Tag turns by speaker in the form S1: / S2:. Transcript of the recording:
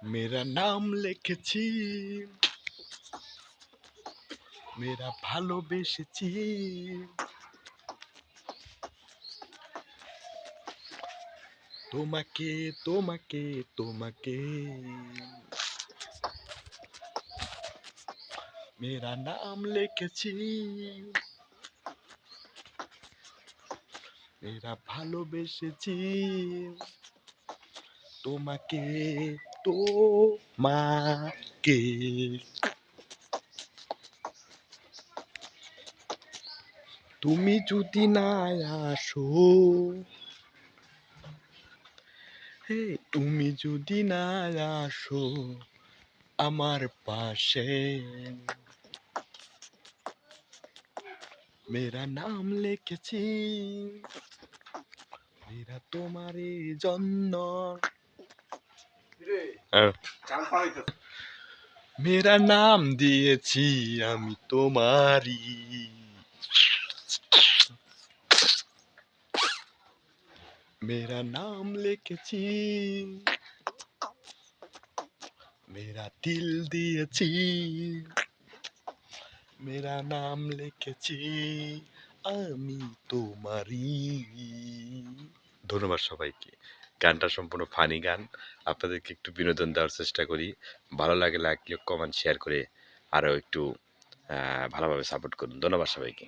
S1: মেরা নাম লিখেছি, মেরা ভালোবেসেছি, তোমাকে তোমাকে তোমাকে। মেরা নাম লিখেছি, মেরা ভালোবেসেছি, তোমাকে তোমাকে। তুমি যদি না আসো, হে তুমি যদি না আসো আমার পাশে, মেরা নাম লিখেছি, মেরা তোমারই জন্য, মেরা নাম দিয়েছি আমি তোমারই। মেরা নাম লিখেছি, মেরা দিল দিয়েছি, মেরা নাম লিখেছি আমি তোমারই। ধন্যবাদ সবাইকে। গানটা সম্পূর্ণ ফানি গান, আপনাদেরকে একটু বিনোদন দেওয়ার চেষ্টা করি। ভালো লাগে লাইক কমেন্ট শেয়ার করে আরও একটু ভালোভাবে সাপোর্ট করুন। ধন্যবাদ সবাইকে।